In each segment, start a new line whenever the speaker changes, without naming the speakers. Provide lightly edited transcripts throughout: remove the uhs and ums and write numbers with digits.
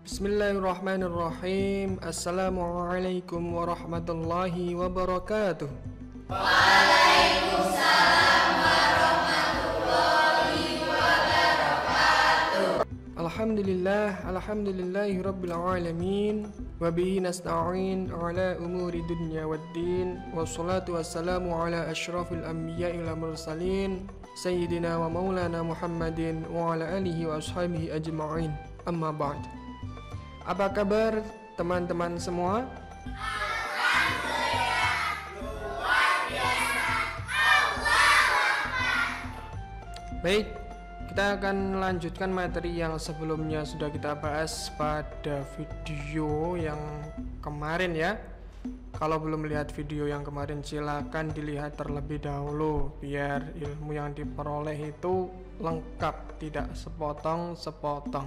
Bismillahirrahmanirrahim. Assalamualaikum warahmatullahi wabarakatuh. Alhamdulillahi rabbil alamin. Wabihi nasta'in ala umuri dunya waddin. Wassalatu wassalamu ala ashrafil anbiya'i wal mursalin Sayyidina wa maulana Muhammadin wa ala alihi wa ashabihi ajma'in. Amma ba'd. Apa kabar teman-teman semua? Baik, kita akan melanjutkan materi yang sebelumnya sudah kita bahas pada video yang kemarin ya. Kalau belum melihat video yang kemarin, silakan dilihat terlebih dahulu biar ilmu yang diperoleh itu lengkap, tidak sepotong-sepotong.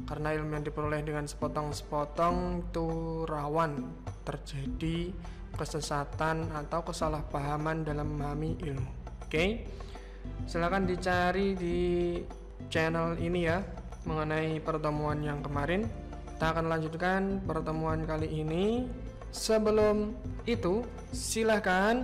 Karena ilmu yang diperoleh dengan sepotong-sepotong itu rawan terjadi kesesatan atau kesalahpahaman dalam memahami ilmu. Oke? Silakan dicari di channel ini ya mengenai pertemuan yang kemarin. Kita akan lanjutkan pertemuan kali ini. Sebelum itu, silakan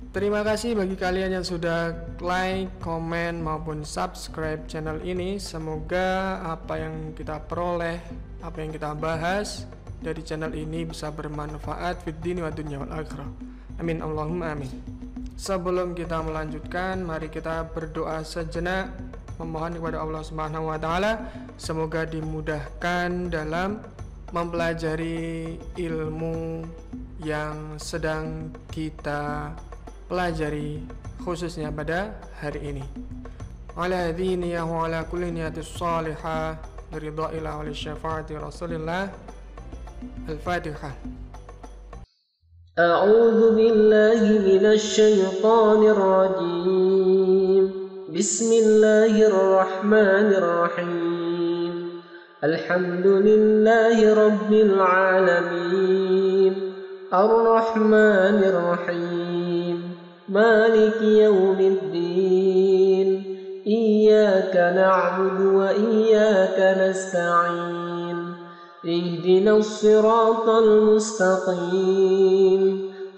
terima kasih bagi kalian yang sudah like, komen, maupun subscribe channel ini. Semoga apa yang kita peroleh, apa yang kita bahas dari channel ini bisa bermanfaat fid dini wa dunya wal akhirah. Amin Allahumma amin. Sebelum kita melanjutkan, mari kita berdoa sejenak, memohon kepada Allah Subhanahu wa taala semoga dimudahkan dalam mempelajari ilmu yang sedang kita pelajari, khususnya pada hari ini. Ala hadhihi wa ala kulli niyatis salihah biridha'illah wa li syafaati Rasulillah. Al-Fatihah.
أعوذ بالله من الشيطان الرجيم بسم الله الرحمن الرحيم الحمد لله رب العالمين الرحمن الرحيم مالك يوم الدين إياك نعبد وإياك نستعين اهدنا الصراط المستقيم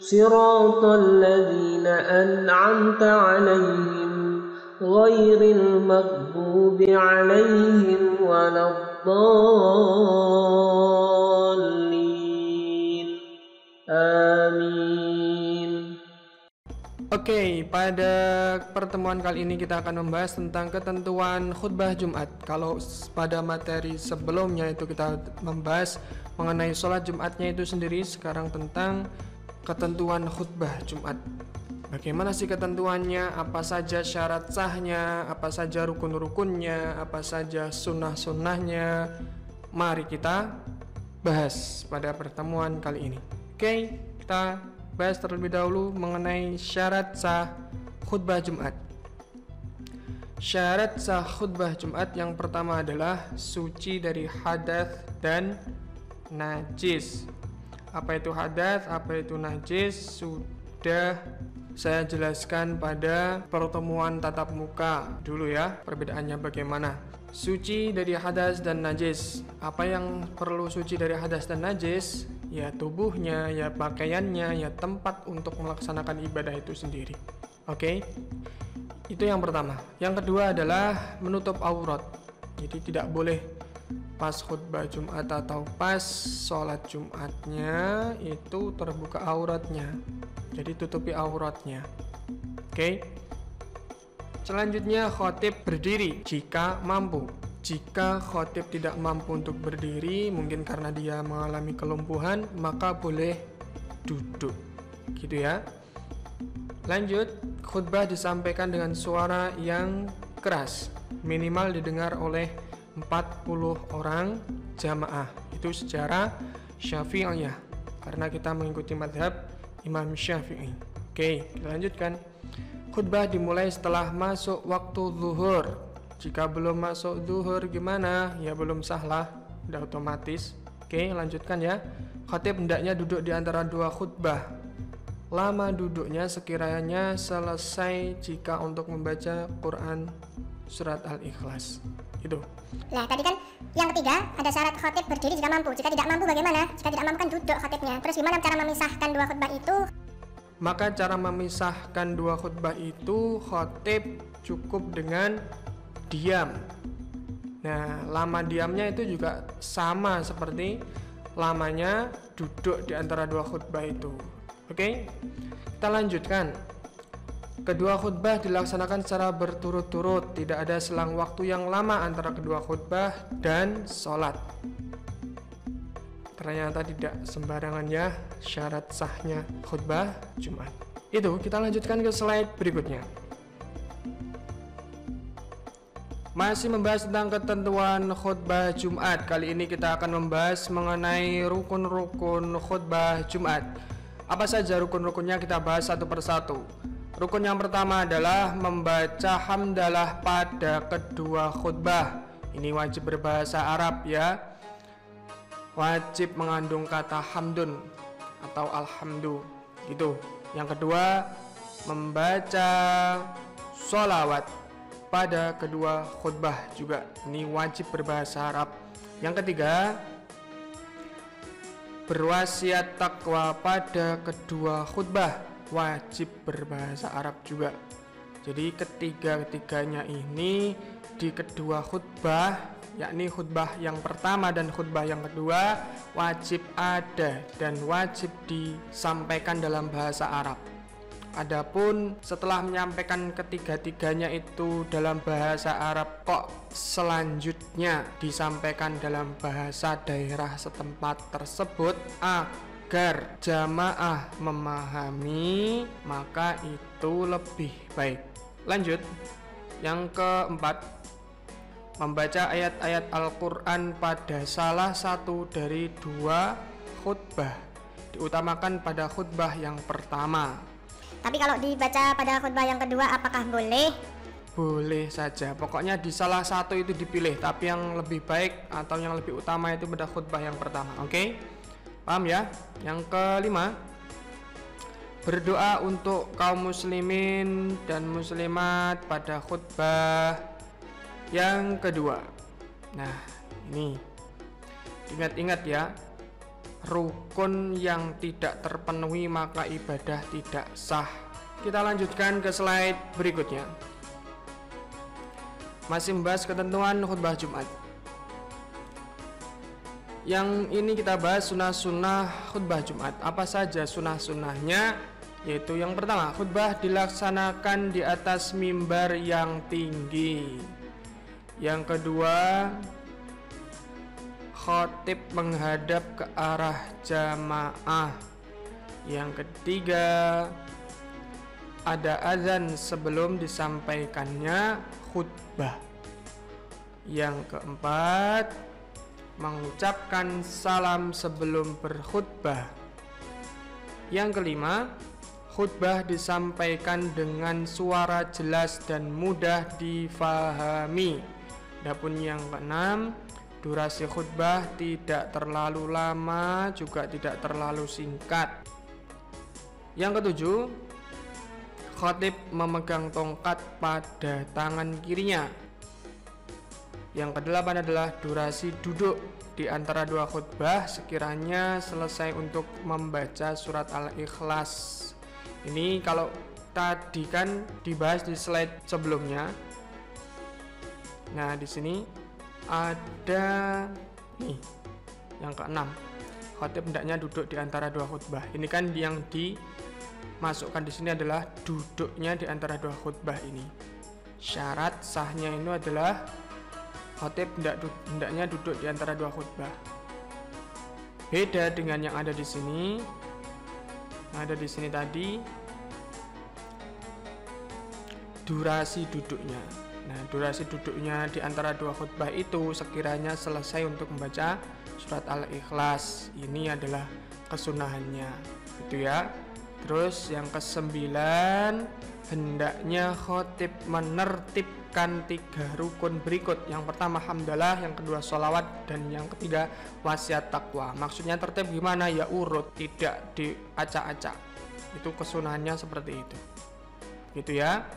صراط الذين أنعمت عليهم غير المغضوب عليهم ولا الضالين آمين.
Oke, pada pertemuan kali ini kita akan membahas tentang ketentuan khutbah Jumat. Kalau pada materi sebelumnya itu kita membahas mengenai sholat Jumatnya itu sendiri, sekarang tentang ketentuan khutbah Jumat. Bagaimana sih ketentuannya, apa saja syarat sahnya, apa saja rukun-rukunnya, apa saja sunnah-sunnahnya. Mari kita bahas pada pertemuan kali ini. Oke, kita bahas terlebih dahulu mengenai syarat sah khutbah Jumat. Syarat sah khutbah Jumat yang pertama adalah suci dari hadas dan najis. Apa itu hadas, apa itu najis sudah saya jelaskan pada pertemuan tatap muka dulu ya, perbedaannya bagaimana. Suci dari hadas dan najis. Apa yang perlu suci dari hadas dan najis? Ya tubuhnya, ya pakaiannya, ya tempat untuk melaksanakan ibadah itu sendiri. Oke? Itu yang pertama. Yang kedua adalah menutup aurat. Jadi tidak boleh pas khutbah Jumat atau pas sholat Jumatnya itu terbuka auratnya. Jadi tutupi auratnya. Oke? Selanjutnya khotib berdiri jika mampu. Jika khotib tidak mampu untuk berdiri, mungkin karena dia mengalami kelumpuhan, maka boleh duduk. Gitu ya. Lanjut, khutbah disampaikan dengan suara yang keras, minimal didengar oleh 40 orang jamaah. Itu secara Syafi'iyah, karena kita mengikuti mazhab Imam Syafi'i. Oke, kita lanjutkan. Khutbah dimulai setelah masuk waktu zuhur. Jika belum masuk zuhur gimana? Ya belum sah lah, udah otomatis. Oke, lanjutkan ya. Khatib hendaknya duduk di antara dua khutbah. lama duduknya sekiranya selesai jika untuk membaca Quran surat Al-Ikhlas. Itu.
Nah, tadi kan yang ketiga ada syarat khotib berdiri jika mampu. Jika tidak mampu bagaimana? Jika tidak mampu kan duduk khotibnya. Terus gimana cara memisahkan dua khutbah itu?
Maka cara memisahkan dua khutbah itu, khotib cukup dengan diam. Nah, lama diamnya itu juga sama seperti lamanya duduk di antara dua khutbah itu. Oke, kita lanjutkan. Kedua khutbah dilaksanakan secara berturut-turut, tidak ada selang waktu yang lama antara kedua khutbah dan sholat. Ternyata tidak sembarangan ya syarat sahnya khutbah Jumat. Itu kita lanjutkan ke slide berikutnya. Masih membahas tentang ketentuan khutbah Jumat. Kali ini kita akan membahas mengenai rukun-rukun khutbah Jumat. Apa saja rukun-rukunnya kita bahas satu persatu. Rukun yang pertama adalah membaca hamdalah pada kedua khutbah. Ini wajib berbahasa Arab ya. Wajib mengandung kata hamdun atau alhamdu gitu. Yang kedua, membaca sholawat pada kedua khutbah juga. Ini wajib berbahasa Arab. Yang ketiga, berwasiat takwa pada kedua khutbah, wajib berbahasa Arab juga. Jadi ketiga-tiganya ini di kedua khutbah, yakni khutbah yang pertama dan khutbah yang kedua, wajib ada dan wajib disampaikan dalam bahasa Arab. Adapun setelah menyampaikan ketiga-tiganya itu dalam bahasa Arab, kok selanjutnya disampaikan dalam bahasa daerah setempat tersebut agar jamaah memahami, maka itu lebih baik. Lanjut, yang keempat, membaca ayat-ayat Al-Quran pada salah satu dari dua khutbah, diutamakan pada khutbah yang pertama.
Tapi kalau dibaca pada khutbah yang kedua apakah boleh?
Boleh saja, pokoknya di salah satu itu dipilih, tapi yang lebih baik atau yang lebih utama itu pada khutbah yang pertama. Oke? Paham ya? Yang kelima, berdoa untuk kaum muslimin dan muslimat pada khutbah yang kedua. Nah, ini ingat-ingat ya, rukun yang tidak terpenuhi maka ibadah tidak sah. Kita lanjutkan ke slide berikutnya. Masih membahas ketentuan khutbah Jumat. Yang ini kita bahas sunnah-sunnah khutbah Jumat. Apa saja sunnah-sunnahnya? Yaitu yang pertama, khutbah dilaksanakan di atas mimbar yang tinggi. Yang kedua, khatib menghadap ke arah jamaah. Yang ketiga, ada azan sebelum disampaikannya khutbah. Yang keempat, mengucapkan salam sebelum berkhutbah. Yang kelima, khutbah disampaikan dengan suara jelas dan mudah difahami. Adapun yang keenam, durasi khutbah tidak terlalu lama juga tidak terlalu singkat. Yang ketujuh, khatib memegang tongkat pada tangan kirinya. Yang kedelapan adalah durasi duduk di antara dua khutbah sekiranya selesai untuk membaca surat Al-Ikhlas. Ini kalau tadi kan dibahas di slide sebelumnya. Nah, di sini ada nih yang keenam, khatib hendaknya duduk di antara dua khutbah. Ini kan yang dimasukkan di sini adalah duduknya di antara dua khutbah ini. Syarat sahnya ini adalah khatib hendaknya duduk di antara dua khutbah. Beda dengan yang ada di sini. Yang ada di sini tadi durasi duduknya. Nah, durasi duduknya di antara dua khutbah itu sekiranya selesai untuk membaca surat Al-Ikhlas. Ini adalah kesunahannya, gitu ya. Terus yang kesembilan, hendaknya khatib menertibkan tiga rukun berikut. Yang pertama hamdalah, yang kedua sholawat, dan yang ketiga wasiat takwa. Maksudnya tertib gimana? Ya urut, tidak diacak-acak. Itu kesunahannya seperti itu. Gitu ya.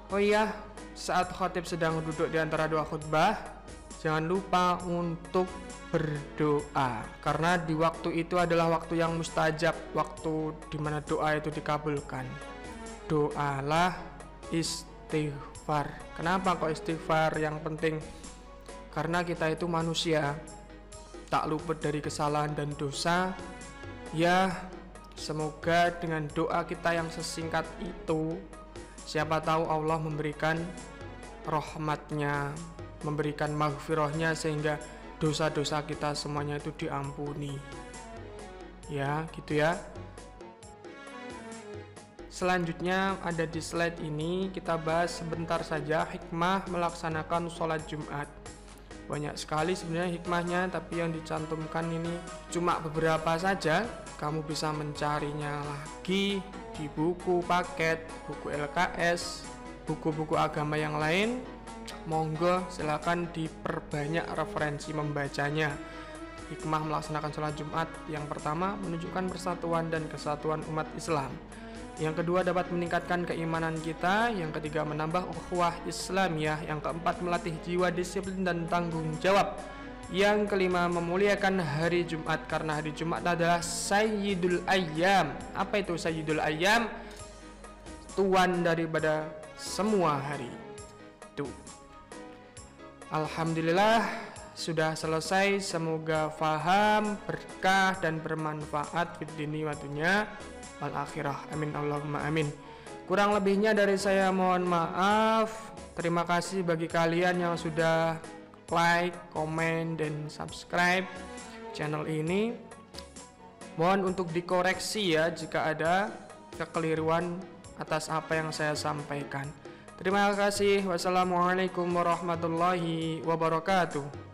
Oh iya, saat khatib sedang duduk di antara dua khutbah, jangan lupa untuk berdoa, karena di waktu itu adalah waktu yang mustajab, waktu dimana doa itu dikabulkan. Doalah, istighfar. Kenapa kok istighfar yang penting? Karena kita itu manusia, tak luput dari kesalahan dan dosa. Ya, semoga dengan doa kita yang sesingkat itu, siapa tahu Allah memberikan rahmatnya, memberikan maghfirahnya, sehingga dosa-dosa kita semuanya itu diampuni. Ya, gitu ya. Selanjutnya ada di slide ini, kita bahas sebentar saja hikmah melaksanakan sholat Jumat. Banyak sekali sebenarnya hikmahnya, tapi yang dicantumkan ini cuma beberapa saja. Kamu bisa mencarinya lagi di buku paket, buku LKS, buku-buku agama yang lain. Monggo silakan diperbanyak referensi membacanya. Hikmah melaksanakan sholat Jumat, yang pertama menunjukkan persatuan dan kesatuan umat Islam. Yang kedua dapat meningkatkan keimanan kita. Yang ketiga menambah ukhuwah Islamiyah. Yang keempat melatih jiwa disiplin dan tanggung jawab. Yang kelima memuliakan hari Jumat, karena hari Jumat adalah Sayyidul Ayyam. Apa itu Sayyidul Ayyam? Tuan daripada semua hari. Tuh. Alhamdulillah sudah selesai. Semoga faham, berkah dan bermanfaat fid dini wa dunya wal akhirah. Amin Allahumma amin. Kurang lebihnya dari saya mohon maaf. Terima kasih bagi kalian yang sudah like, komen, dan subscribe channel ini. Mohon untuk dikoreksi ya jika ada kekeliruan atas apa yang saya sampaikan. Terima kasih. Wassalamualaikum warahmatullahi wabarakatuh.